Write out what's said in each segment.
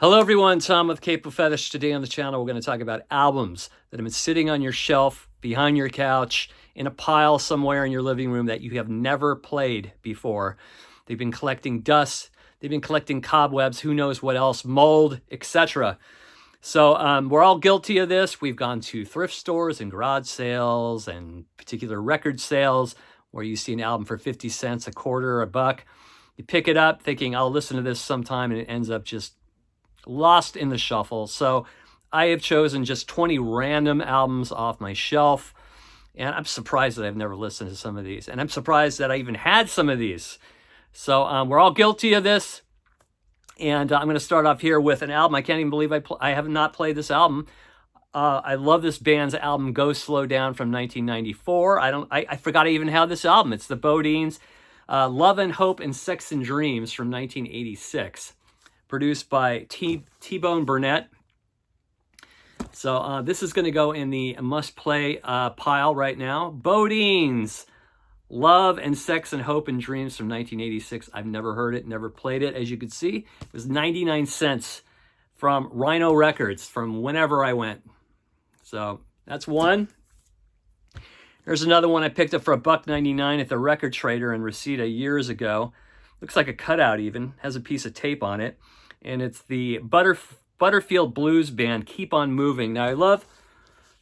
Hello everyone, Tom with Capo Fetish. Today on the channel we're going to talk about albums that have been sitting on your shelf, behind your couch, in a pile somewhere in your living room that you have never played before. They've been collecting dust, they've been collecting cobwebs, who knows what else, mold, etc. So we're all guilty of this. We've gone to thrift stores and garage sales and particular record sales where you see an album for 50 cents, a quarter, a buck. You pick it up thinking, I'll listen to this sometime, and it ends up just lost in the shuffle. So I have chosen just 20 random albums off my shelf, and I'm surprised that I've never listened to some of these, and I'm surprised that I even had some of these. So we're all guilty of this, and I'm going to start off here with an album. I can't even believe I have not played this album. I love this band's album Go Slow Down from 1994. I forgot I even had this album. It's the Bodines, Love and Hope and Sex and Dreams from 1986. Produced by T-Bone Burnett. So this is going to go in the must-play pile right now. Bodines, Love and Sex and Hope and Dreams from 1986. I've never heard it, never played it. As you can see, it was 99 cents from Rhino Records from whenever I went. So that's one. There's another one I picked up for $1.99 at the Record Trader in Reseda years ago. Looks like a cutout even, has a piece of tape on it. And it's the Butterfield Blues Band, Keep On Moving. Now, I love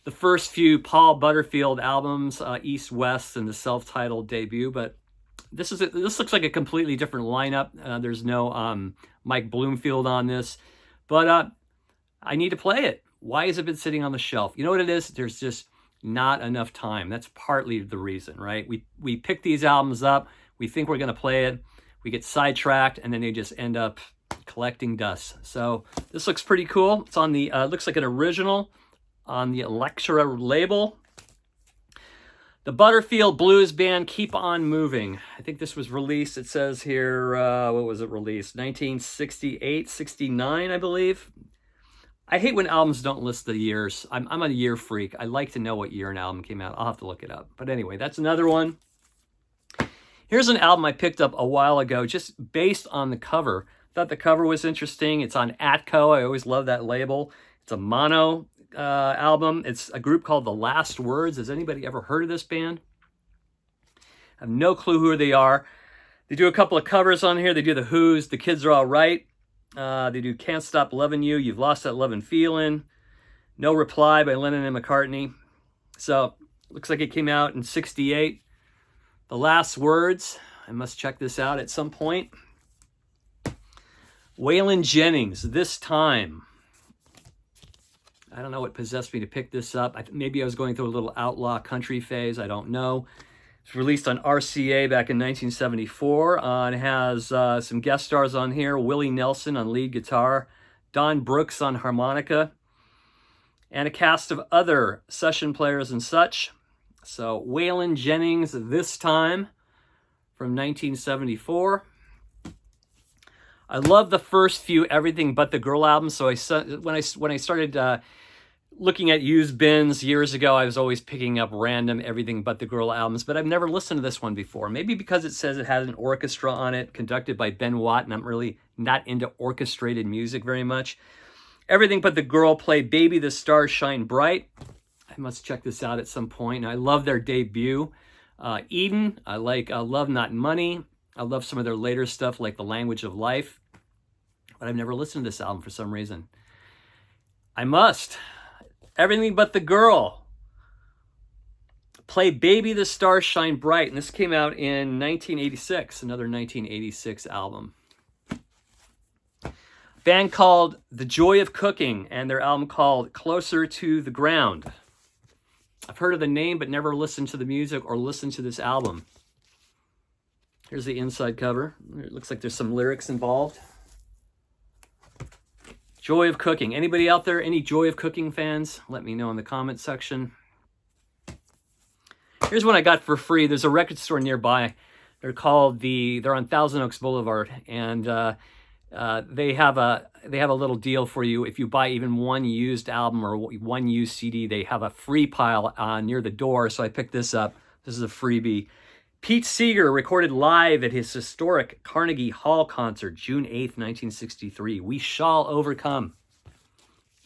the first few Paul Butterfield albums, East West and the self-titled debut, but this looks like a completely different lineup. There's no Mike Bloomfield on this, but I need to play it. Why has it been sitting on the shelf? You know what it is? There's just not enough time. That's partly the reason, right? We pick these albums up, we think we're going to play it, we get sidetracked, and then they just end up collecting dust. So this looks pretty cool. It's on the looks like an original on the Electra label. The Butterfield Blues Band, Keep On Moving. I think this was released, it says here, what was it released? 1968, 69, I believe. I hate when albums don't list the years. I'm a year freak. I like to know what year an album came out. I'll have to look it up. But anyway, that's another one. Here's an album I picked up a while ago just based on the cover. Thought the cover was interesting. It's on Atco. I always love that label. It's a mono album. It's a group called The Last Words. Has anybody ever heard of this band? I have no clue who they are. They do a couple of covers on here. They do The Who's The Kids Are All Right. They do Can't Stop Loving You, You've Lost That Lovin' Feeling, No Reply by Lennon and McCartney. So looks like it came out in 68. The Last Words. I must check this out at some point. Waylon Jennings, This Time. I don't know what possessed me to pick this up. Maybe I was going through a little outlaw country phase. I don't know. It's released on RCA back in 1974. It has some guest stars on here. Willie Nelson on lead guitar. Don Brooks on harmonica. And a cast of other session players and such. So Waylon Jennings, This Time from 1974. I love the first few Everything But the Girl albums. So when I started looking at used bins years ago, I was always picking up random Everything But the Girl albums, but I've never listened to this one before. Maybe because it says it has an orchestra on it, conducted by Ben Watt, and I'm really not into orchestrated music very much. Everything But the Girl play Baby the Stars Shine Bright. I must check this out at some point. I love their debut. Eden, I like Love Not Money. I love some of their later stuff like The Language of Life, but I've never listened to this album for some reason. I must. Everything But the Girl. Play Baby the Stars Shine Bright, and this came out in 1986, another 1986 album. Band called The Joy of Cooking, and their album called Closer to the Ground. I've heard of the name, but never listened to the music or listened to this album. Here's the inside cover. It looks like there's some lyrics involved. Joy of Cooking. Anybody out there, any Joy of Cooking fans? Let me know in the comment section. Here's one I got for free. There's a record store nearby. They're on Thousand Oaks Boulevard, and they have a little deal for you. If you buy even one used album or one used CD, they have a free pile near the door. So I picked this up. This is a freebie. Pete Seeger recorded live at his historic Carnegie Hall concert, June 8th, 1963. We Shall Overcome.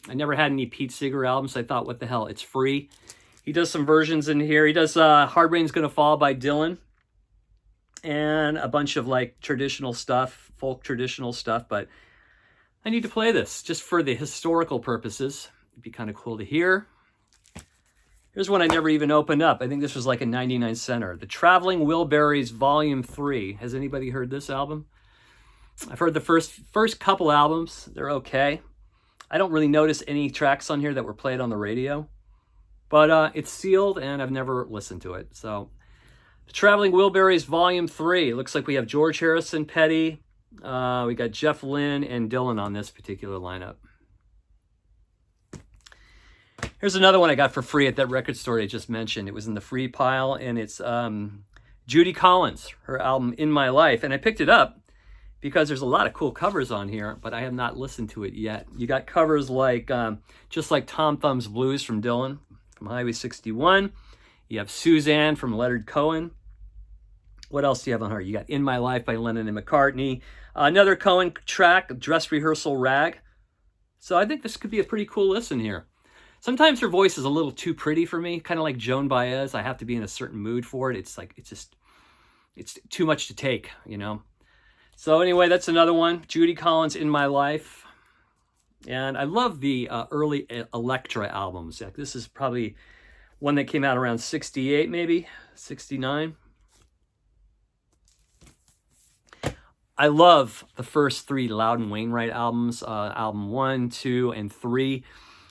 I never had any Pete Seeger albums, so I thought, what the hell, it's free. He does some versions in here. He does Hard Rain's Gonna Fall by Dylan, and a bunch of like traditional stuff, folk traditional stuff, but I need to play this just for the historical purposes. It'd be kind of cool to hear. Here's one I never even opened up. I think this was like a 99-center. The Traveling Wilburys Volume 3. Has anybody heard this album? I've heard the first couple albums. They're okay. I don't really notice any tracks on here that were played on the radio, but it's sealed and I've never listened to it. So the Traveling Wilburys Volume 3. It looks like we have George Harrison, Petty. We got Jeff Lynne and Dylan on this particular lineup. Here's another one I got for free at that record store I just mentioned. It was in the free pile, and it's Judy Collins, her album In My Life. And I picked it up because there's a lot of cool covers on here, but I have not listened to it yet. You got covers like, just like Tom Thumb's Blues from Dylan, from Highway 61. You have Suzanne from Leonard Cohen. What else do you have on her? You got In My Life by Lennon and McCartney. Another Cohen track, Dress Rehearsal Rag. So I think this could be a pretty cool listen here. Sometimes her voice is a little too pretty for me, kind of like Joan Baez. I have to be in a certain mood for it. It's too much to take, you know. So anyway, that's another one. Judy Collins, In My Life. And I love the early Elektra albums. Like, this is probably one that came out around 68, maybe 69. I love the first three Loudon Wainwright albums, album 1, 2, and 3.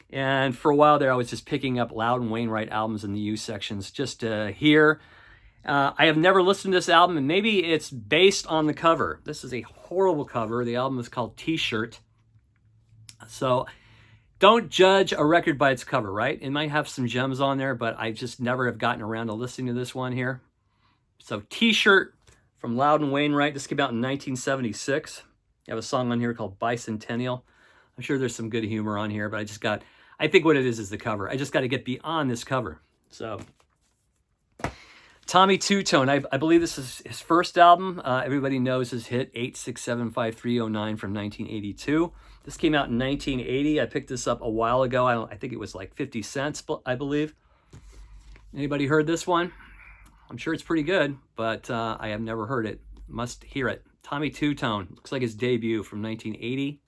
And for a while there, I was just picking up Loudon Wainwright albums in the U sections just to hear. I have never listened to this album, and maybe it's based on the cover. This is a horrible cover. The album is called T-Shirt. So don't judge a record by its cover, right? It might have some gems on there, but I just never have gotten around to listening to this one here. So T-Shirt from Loudon Wainwright. This came out in 1976. I have a song on here called Bicentennial. I'm sure there's some good humor on here, but I think what it is the cover. I just got to get beyond this cover. So Tommy Two-Tone, I believe this is his first album. Everybody knows his hit 8675309 from 1982. This came out in 1980. I picked this up a while ago. I think it was like 50 cents, I believe. Anybody heard this one? I'm sure it's pretty good, but I have never heard it. Must hear it. Tommy Two-Tone. Looks like his debut from 1980.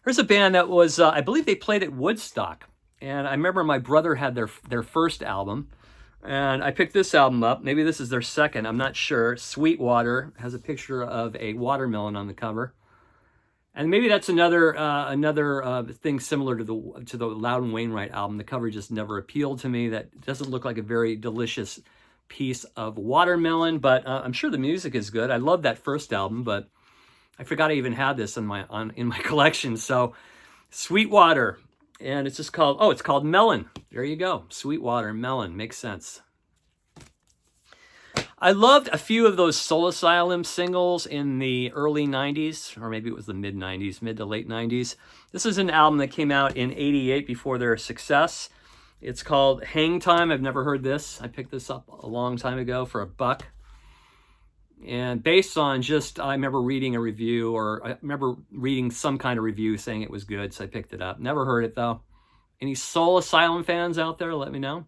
Here's a band that was, I believe they played at Woodstock. And I remember my brother had their first album. And I picked this album up. Maybe this is their second. I'm not sure. Sweetwater has a picture of a watermelon on the cover. And maybe that's another thing similar to the Loudon Wainwright album. The cover just never appealed to me. That doesn't look like a very delicious piece of watermelon. But I'm sure the music is good. I love that first album, but I forgot I even had this in my collection. So Sweetwater, and it's just called, it's called Melon. There you go. Sweetwater, Melon, makes sense. I loved a few of those Soul Asylum singles in the early 90s, or maybe it was the mid 90s, mid to late 90s. This is an album that came out in 88 before their success. It's called Hang Time. I've never heard this. I picked this up a long time ago for $1. And based on I remember reading a review, or I remember reading some kind of review saying it was good, so I picked it up. Never heard it, though. Any Soul Asylum fans out there, let me know.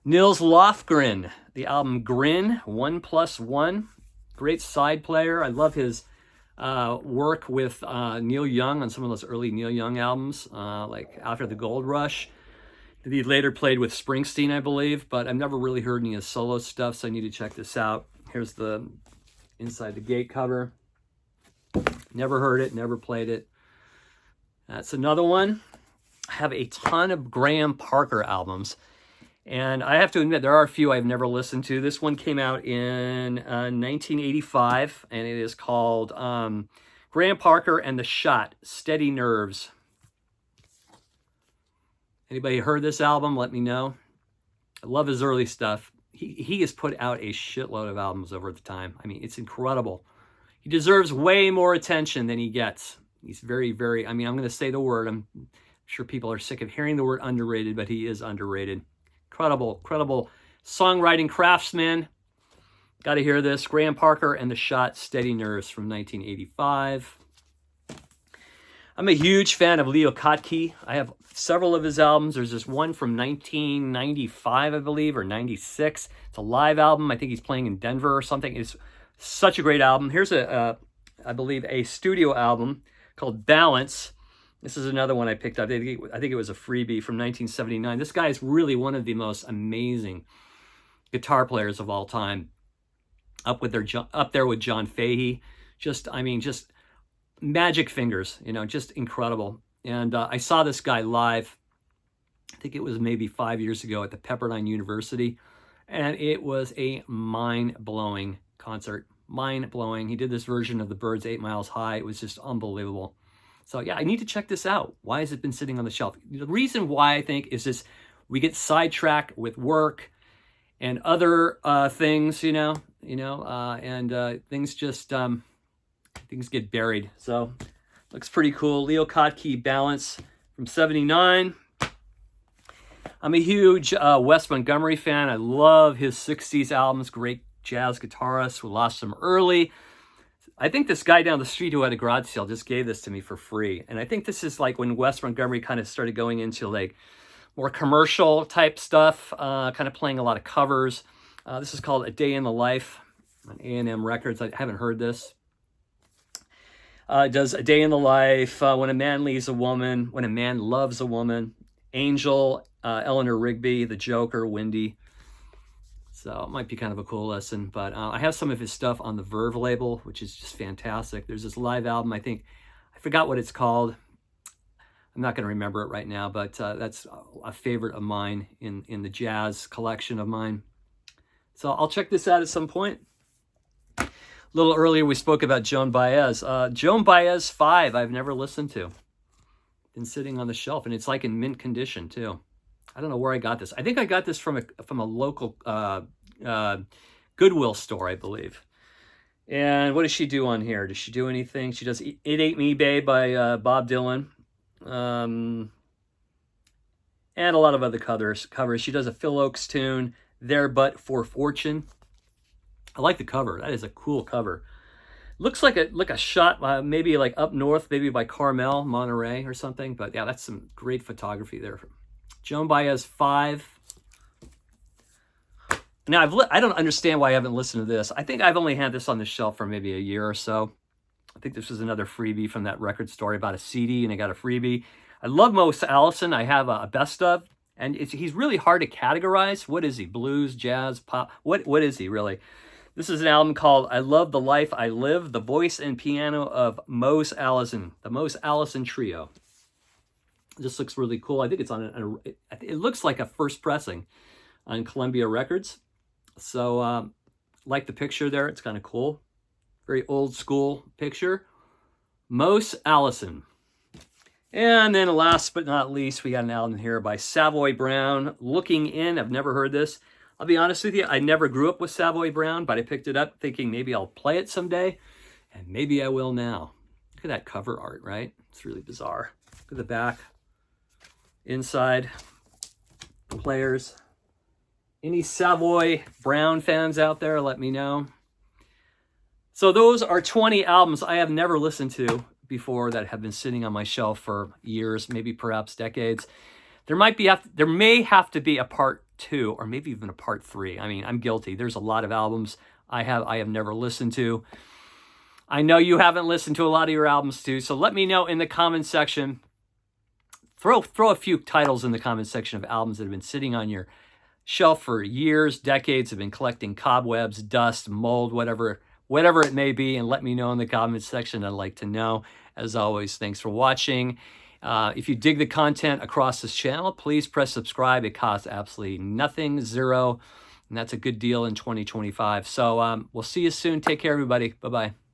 Nils Lofgren, the album Grin, 1+1. Great side player. I love his work with Neil Young on some of those early Neil Young albums, like After the Gold Rush. He later played with Springsteen, I believe, but I've never really heard any of his solo stuff, so I need to check this out. Here's the Inside the Gate cover. Never heard it, never played it. That's another one. I have a ton of Graham Parker albums, and I have to admit, there are a few I've never listened to. This one came out in 1985, and it is called Graham Parker and the Shot, Steady Nerves. Anybody heard this album? Let me know. I love his early stuff. He has put out a shitload of albums over the time. I mean, it's incredible. He deserves way more attention than he gets. He's very, very, I'm going to say the word. I'm sure people are sick of hearing the word underrated, but he is underrated. Incredible songwriting craftsman. Got to hear this. Graham Parker and the Shot, Steady Nerves from 1985. I'm a huge fan of Leo Kottke. I have several of his albums. There's this one from 1995, I believe, or 96. It's a live album. I think he's playing in Denver or something. It's such a great album. Here's I believe, a studio album called Balance. This is another one I picked up. I think it was a freebie from 1979. This guy is really one of the most amazing guitar players of all time. Up there with John Fahey. Just magic fingers, just incredible. And I saw this guy live, I think it was maybe 5 years ago at the Pepperdine University, and it was a mind-blowing concert. Mind-blowing. He did this version of the Byrds 8 Miles High. It was just unbelievable. So yeah, I need to check this out. Why has it been sitting on the shelf? The reason why, I think, is this: we get sidetracked with work and other things, and things just things get buried. So looks pretty cool. Leo Kottke, Balance from 79. I'm a huge Wes Montgomery fan. I love his 60s albums. Great jazz guitarist. We lost him early. I think this guy down the street who had a garage sale just gave this to me for free. And I think this is like when Wes Montgomery kind of started going into like more commercial type stuff, kind of playing a lot of covers. This is called A Day in the Life on A&M Records. I haven't heard this. It does A Day in the Life, When a Man Leaves a Woman, When a Man Loves a Woman, Angel, Eleanor Rigby, The Joker, Windy. So it might be kind of a cool listen. But I have some of his stuff on the Verve label, which is just fantastic. There's this live album, I forgot what it's called. I'm not going to remember it right now, but that's a favorite of mine in the jazz collection of mine. So I'll check this out at some point. A little earlier, we spoke about Joan Baez. Joan Baez 5, I've never listened to. Been sitting on the shelf, and it's like in mint condition, too. I don't know where I got this. I think I got this from a local Goodwill store, I believe. And what does she do on here? Does she do anything? She does It Ain't Me, Babe by Bob Dylan. And a lot of other covers. She does a Phil Oakes tune, There But For Fortune. I like the cover. That is a cool cover. Looks like a shot, maybe like up north, maybe by Carmel, Monterey or something. But yeah, that's some great photography there. Joan Baez 5. Now, I don't understand why I haven't listened to this. I think I've only had this on the shelf for maybe a year or so. I think this was another freebie from that record store. I bought a CD and I got a freebie. I love Mose Allison. I have a best of. And he's really hard to categorize. What is he? Blues, jazz, pop? What is he, really? This is an album called I Love the Life I Live, the voice and piano of Mose Allison, the Mose Allison Trio. This looks really cool. I think it's on it looks like a first pressing on Columbia Records. So like the picture there, it's kind of cool. Very old school picture. Mose Allison. And then last but not least, we got an album here by Savoy Brown, Looking In. I've never heard this. I'll be honest with you, I never grew up with Savoy Brown, but I picked it up thinking maybe I'll play it someday, and maybe I will now. Look at that cover art, right? It's really bizarre. Look at the back. Inside, players. Any Savoy Brown fans out there, let me know. So those are 20 albums I have never listened to before that have been sitting on my shelf for years, maybe perhaps decades. There may have to be a part 2 or maybe even a part 3. I mean, I'm guilty. There's a lot of albums I have never listened to. I know you haven't listened to a lot of your albums too, so let me know in the comments section. Throw a few titles in the comments section of albums that have been sitting on your shelf for years, decades, have been collecting cobwebs, dust, mold, whatever it may be, and let me know in the comments section. I'd like to know. As always, thanks for watching. If you dig the content across this channel, please press subscribe. It costs absolutely nothing, zero, and that's a good deal in 2025. So we'll see you soon. Take care, everybody. Bye-bye.